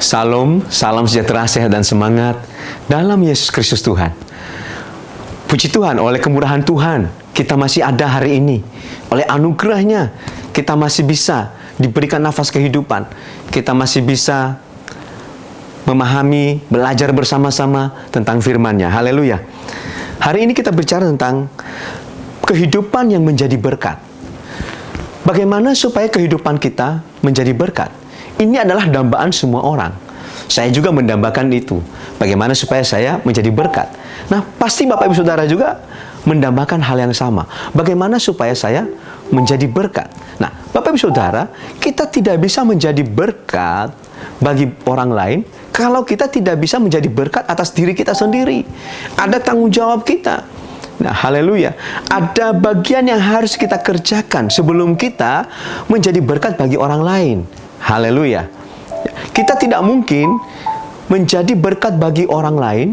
Salam, salam sejahtera, sehat dan semangat dalam Yesus Kristus Tuhan. Puji Tuhan, oleh kemurahan Tuhan, kita masih ada hari ini. Oleh anugerahnya, kita masih bisa diberikan nafas kehidupan. Kita masih bisa memahami, belajar bersama-sama tentang firman-Nya. Haleluya. Hari ini kita bicara tentang kehidupan yang menjadi berkat. Bagaimana supaya kehidupan kita menjadi berkat? Ini adalah dambaan semua orang. Saya juga mendambakan itu. Bagaimana supaya saya menjadi berkat? Nah, pasti Bapak Ibu Saudara juga mendambakan hal yang sama. Bagaimana supaya saya menjadi berkat? Nah, Bapak Ibu Saudara, kita tidak bisa menjadi berkat bagi orang lain kalau kita tidak bisa menjadi berkat atas diri kita sendiri. Ada tanggung jawab kita. Nah, haleluya. Ada bagian yang harus kita kerjakan sebelum kita menjadi berkat bagi orang lain. Haleluya. Kita tidak mungkin menjadi berkat bagi orang lain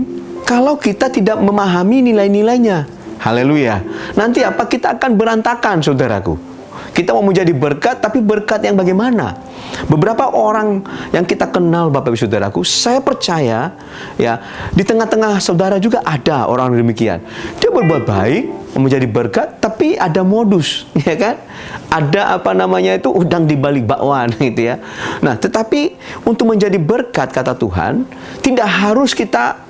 kalau kita tidak memahami nilai-nilainya. Haleluya. Nanti apa? Kita akan berantakan, saudaraku. Kita mau menjadi berkat, tapi berkat yang bagaimana? Beberapa orang yang kita kenal, Bapak Ibu Saudaraku, saya percaya ya, di tengah-tengah saudara juga ada orang demikian. Dia berbuat baik, menjadi berkat, tapi ada modus, ya kan? Ada udang di balik bakwan gitu ya. Nah, tetapi untuk menjadi berkat kata Tuhan, tidak harus kita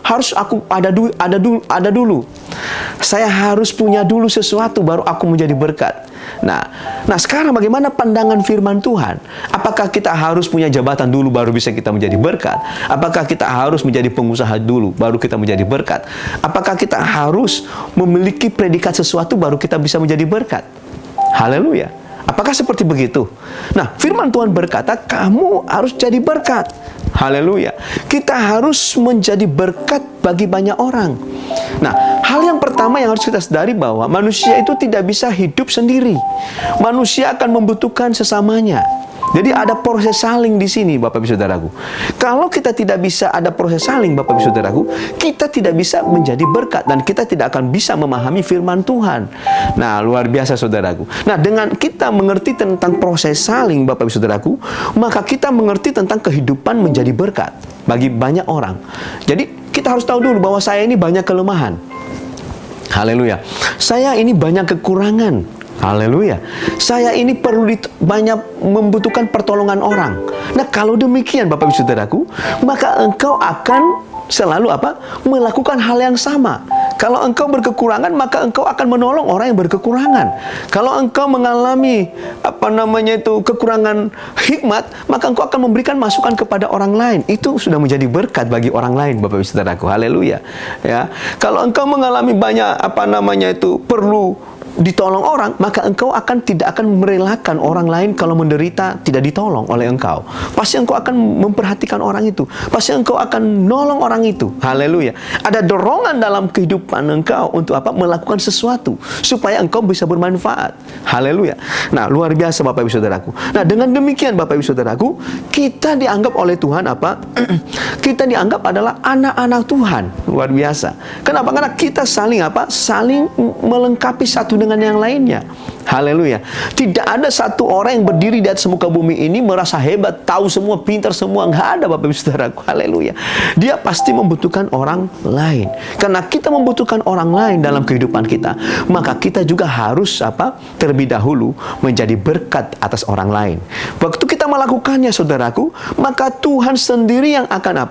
harus aku ada dulu. Saya harus punya dulu sesuatu baru aku menjadi berkat. Nah, sekarang bagaimana pandangan firman Tuhan? Apakah kita harus punya jabatan dulu baru bisa kita menjadi berkat? Apakah kita harus menjadi pengusaha dulu baru kita menjadi berkat? Apakah kita harus memiliki predikat sesuatu baru kita bisa menjadi berkat? Haleluya. Apakah seperti begitu? Nah, firman Tuhan berkata, kamu harus jadi berkat. Haleluya. Kita harus menjadi berkat bagi banyak orang. Nah, hal yang pertama yang harus kita sadari bahwa manusia itu tidak bisa hidup sendiri. Manusia akan membutuhkan sesamanya. Jadi ada proses saling di sini, Bapak Ibu Saudaraku. Kalau kita tidak bisa ada proses saling, Bapak Ibu Saudaraku, kita tidak bisa menjadi berkat dan kita tidak akan bisa memahami firman Tuhan. Nah, luar biasa saudaraku. Nah, dengan kita mengerti tentang proses saling, Bapak Ibu Saudaraku, maka kita mengerti tentang kehidupan menjadi berkat bagi banyak orang. Jadi, kita harus tahu dulu bahwa saya ini banyak kelemahan. Haleluya. Saya ini banyak kekurangan. Haleluya. Saya ini banyak membutuhkan pertolongan orang. Nah, kalau demikian Bapak Ibu Saudaraku, maka engkau akan selalu melakukan hal yang sama. Kalau engkau berkekurangan, maka engkau akan menolong orang yang berkekurangan. Kalau engkau mengalami kekurangan hikmat, maka engkau akan memberikan masukan kepada orang lain. Itu sudah menjadi berkat bagi orang lain, Bapak Ibu Saudaraku. Haleluya. Ya. Kalau engkau mengalami banyak perlu ditolong orang, maka engkau tidak akan merelakan orang lain kalau menderita tidak ditolong oleh engkau. Pasti engkau akan memperhatikan orang itu. Pasti engkau akan nolong orang itu. Haleluya. Ada dorongan dalam kehidupan engkau untuk melakukan sesuatu supaya engkau bisa bermanfaat. Haleluya. Nah, luar biasa Bapak Ibu Saudaraku. Nah, dengan demikian Bapak Ibu Saudaraku, kita dianggap oleh Tuhan kita dianggap adalah anak-anak Tuhan. Luar biasa. Kenapa? Karena kita saling melengkapi satu dengan yang lainnya. Haleluya. Tidak ada satu orang yang berdiri di atas muka bumi ini merasa hebat, tahu semua, pintar semua. Enggak ada Bapak Ibu Saudaraku. Haleluya. Dia pasti membutuhkan orang lain. Karena kita membutuhkan orang lain dalam kehidupan kita, maka kita juga harus terlebih dahulu menjadi berkat atas orang lain. Waktu kita melakukannya, saudaraku, maka Tuhan sendiri yang akan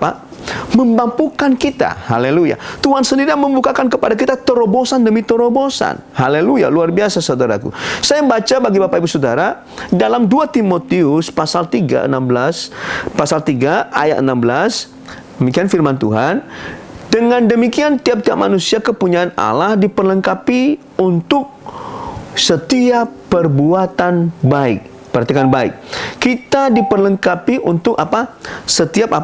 memampukan kita. Haleluya. Tuhan sendiri yang membukakan kepada kita terobosan demi terobosan. Haleluya. Luar biasa saudaraku. Saya baca bagi Bapak Ibu Saudara dalam 2 Timotius pasal 3 ayat 16. Demikian firman Tuhan. Dengan demikian tiap-tiap manusia kepunyaan Allah diperlengkapi untuk setiap perbuatan baik. Perhatikan baik. Kita diperlengkapi untuk setiap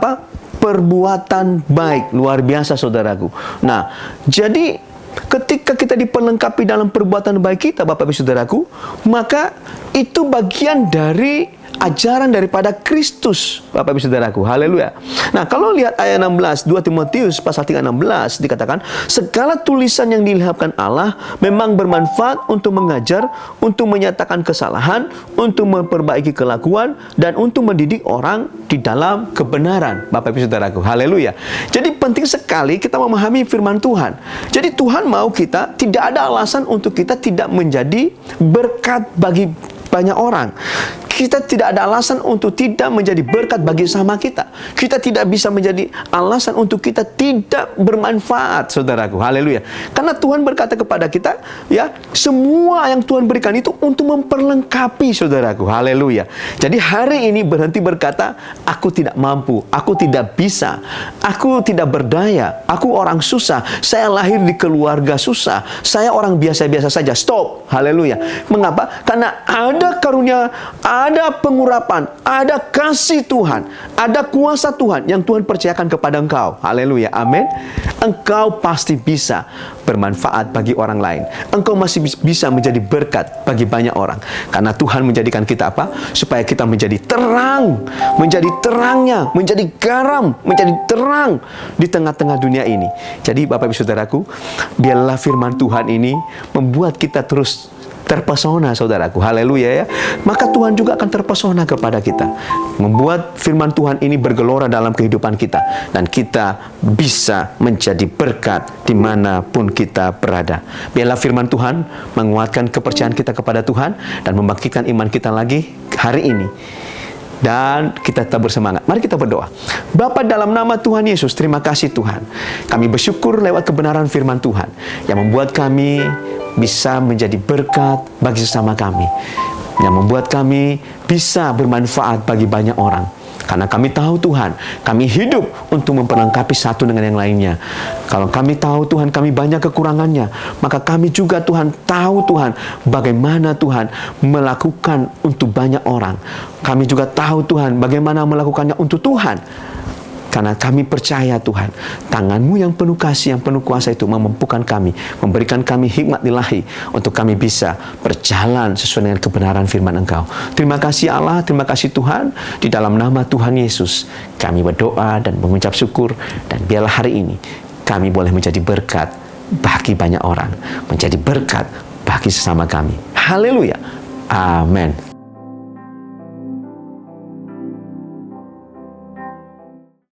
perbuatan baik. Luar biasa saudaraku. Nah, jadi ketika kita diperlengkapi dalam perbuatan baik kita, Bapak Ibu Saudaraku, maka itu bagian dari ajaran daripada Kristus, Bapak Ibu Saudaraku. Haleluya. Nah, kalau lihat ayat 16, 2 Timotius pasal 3:16 dikatakan, segala tulisan yang diilhamkan Allah memang bermanfaat untuk mengajar, untuk menyatakan kesalahan, untuk memperbaiki kelakuan, dan untuk mendidik orang di dalam kebenaran, Bapak Ibu Saudaraku. Haleluya. Jadi penting sekali kita memahami firman Tuhan. Jadi Tuhan mau kita, tidak ada alasan untuk kita tidak menjadi berkat bagi banyak orang. Kita tidak ada alasan untuk tidak menjadi berkat bagi sama kita. Kita tidak bisa menjadi alasan untuk kita tidak bermanfaat, saudaraku. Haleluya. Karena Tuhan berkata kepada kita, ya, semua yang Tuhan berikan itu untuk memperlengkapi, saudaraku. Haleluya. Jadi hari ini berhenti berkata, aku tidak mampu, aku tidak bisa, aku tidak berdaya, aku orang susah, saya lahir di keluarga susah, saya orang biasa-biasa saja. Stop. Haleluya. Mengapa? Karena ada karunia, ada pengurapan, ada kasih Tuhan, ada kuasa Tuhan yang Tuhan percayakan kepada engkau. Haleluya, amin. Engkau pasti bisa bermanfaat bagi orang lain. Engkau masih bisa menjadi berkat bagi banyak orang. Karena Tuhan menjadikan kita apa? Supaya kita menjadi terang, menjadi terangnya, menjadi garam, menjadi terang di tengah-tengah dunia ini. Jadi Bapak Ibu Saudaraku, biarlah firman Tuhan ini membuat kita terus terpesona, saudaraku. Haleluya, ya. Maka Tuhan juga akan terpesona kepada kita, membuat firman Tuhan ini bergelora dalam kehidupan kita, dan kita bisa menjadi berkat dimanapun kita berada. Biarlah firman Tuhan menguatkan kepercayaan kita kepada Tuhan dan membangkitkan iman kita lagi hari ini. Dan kita tetap bersemangat. Mari kita berdoa. Bapa, dalam nama Tuhan Yesus, terima kasih Tuhan. Kami bersyukur lewat kebenaran firman Tuhan yang membuat kami bisa menjadi berkat bagi sesama kami, yang membuat kami bisa bermanfaat bagi banyak orang. Karena kami tahu Tuhan, kami hidup untuk memperlengkapi satu dengan yang lainnya. Kalau kami tahu Tuhan, kami banyak kekurangannya, maka kami juga Tuhan tahu Tuhan bagaimana Tuhan melakukan untuk banyak orang. Kami juga tahu Tuhan bagaimana melakukannya untuk Tuhan. Karena kami percaya Tuhan, tangan-Mu yang penuh kasih, yang penuh kuasa itu memampukan kami, memberikan kami hikmat ilahi untuk kami bisa berjalan sesuai dengan kebenaran firman Engkau. Terima kasih Allah, terima kasih Tuhan. Di dalam nama Tuhan Yesus, kami berdoa dan mengucap syukur. Dan biarlah hari ini kami boleh menjadi berkat bagi banyak orang, menjadi berkat bagi sesama kami. Haleluya. Amin.